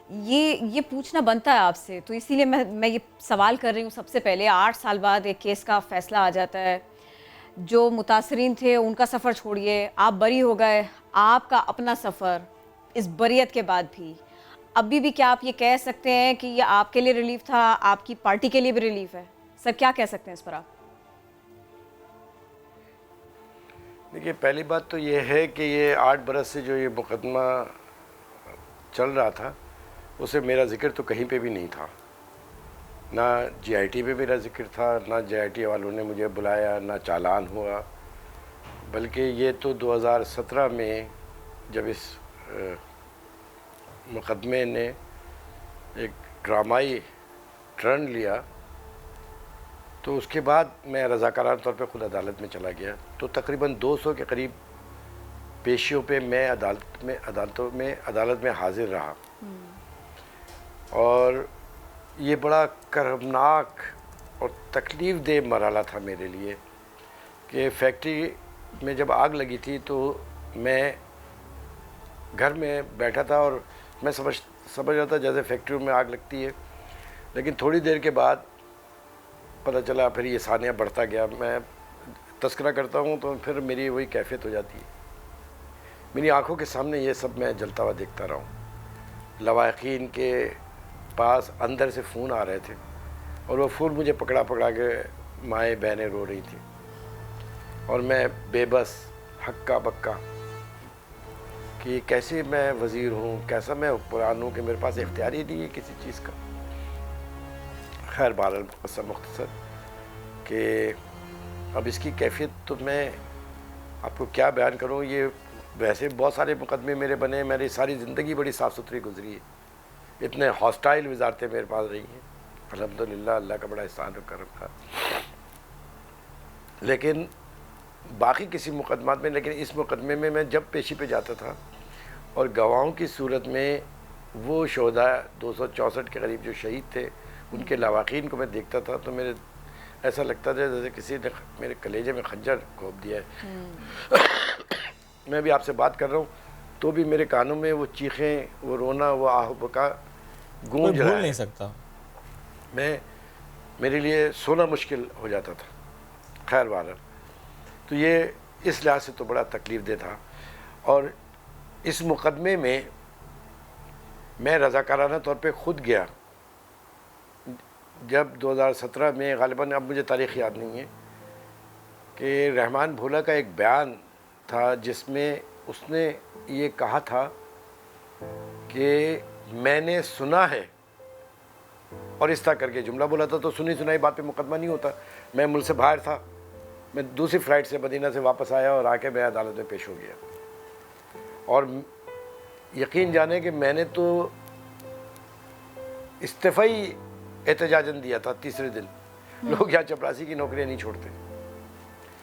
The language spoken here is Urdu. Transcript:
یہ پوچھنا بنتا ہے آپ سے، تو اسی لیے میں یہ سوال کر رہی ہوں سب سے پہلے. 8 سال بعد ایک کیس کا فیصلہ آ جاتا ہے، جو متاثرین تھے ان کا سفر چھوڑیے، آپ بری ہو گئے، آپ کا اپنا سفر اس بریت کے بعد بھی ابھی بھی کیا آپ یہ کہہ سکتے ہیں کہ یہ آپ کے لیے ریلیف تھا، آپ کی پارٹی کے لیے بھی ریلیف ہے؟ سر کیا کہہ سکتے ہیں اس پر آپ؟ دیکھیے، پہلی بات تو یہ ہے کہ یہ 8 برس سے جو یہ مقدمہ چل رہا تھا اسے میرا ذکر تو کہیں پہ بھی نہیں تھا. نہ جی آئی ٹی پہ میرا ذکر تھا، نہ جی آئی ٹی والوں نے مجھے بلایا، نہ چالان ہوا. بلکہ یہ تو 2017 میں جب اس مقدمے نے ایک ڈرامائی ٹرن لیا تو اس کے بعد میں رضاکارانہ طور پہ خود عدالت میں چلا گیا. تو تقریباً 200 کے قریب پیشیوں پہ میں عدالت میں حاضر رہا. اور یہ بڑا کربناک اور تکلیف دہ مرحلہ تھا میرے لیے کہ فیکٹری میں جب آگ لگی تھی تو میں گھر میں بیٹھا تھا اور میں سمجھ رہا تھا جیسے فیکٹریوں میں آگ لگتی ہے. لیکن تھوڑی دیر کے بعد پتہ چلا، پھر یہ ثانیہ بڑھتا گیا. میں تذکرہ کرتا ہوں تو پھر میری وہی کیفیت ہو جاتی ہے. میری آنکھوں کے سامنے یہ سب میں جلتا ہوا دیکھتا رہا ہوں. لواحقین کے پاس اندر سے فون آ رہے تھے اور وہ فون مجھے پکڑا کے مائیں بہنیں رو رہی تھیں اور میں بے بس ہکا بکا کہ کیسے میں وزیر ہوں، کیسا میں حکمران ہوں کہ میرے پاس اختیار ہی نہیں ہے کسی چیز کا. خیر بہرحال مختصر کہ اب اس کی کیفیت تو میں آپ کو کیا بیان کروں. یہ ویسے بہت سارے مقدمے میرے بنے، میری ساری زندگی بڑی صاف ستھری گزری ہے. اتنے ہاسٹائل وزارتیں میرے پاس رہی ہیں الحمدللہ، اللہ کا بڑا احسان و کرم تھا. لیکن باقی کسی مقدمات میں، لیکن اس مقدمے میں میں جب پیشی پہ جاتا تھا اور گواہوں کی صورت میں وہ شہداء 264 کے قریب جو شہید تھے ان کے لواحقین کو میں دیکھتا تھا تو میرے ایسا لگتا تھا جیسے کسی نے میرے کلیجے میں خنجر گھونپ دیا ہے. میں بھی آپ سے بات کر رہا ہوں تو بھی میرے کانوں میں وہ چیخیں، وہ رونا، وہ آہ بکا گونج رہا ہے. بھول نہیں سکتا. میرے لیے سونا مشکل ہو جاتا تھا. خیر بہرحال تو یہ اس لحاظ سے تو بڑا تکلیف دہ تھا. اور اس مقدمے میں میں رضاکارانہ طور پہ خود گیا. جب 2017 میں غالباً، اب مجھے تاریخ یاد نہیں ہے، کہ رحمان بھولا کا ایک بیان تھا جس میں اس نے یہ کہا تھا کہ میں نے سنا ہے، اور اس طرح کر کے جملہ بولا تھا. تو سنی سنائی بات پہ مقدمہ نہیں ہوتا. میں ملک سے باہر تھا، میں دوسری فلائٹ سے مدینہ سے واپس آیا اور آ کے میں عدالت میں پیش ہو گیا. اور یقین جانیں کہ میں نے تو استعفائی احتجاجاً دیا تھا. تیسرے دن لوگ یہاں چپراسی کی نوکریاں نہیں چھوڑتے.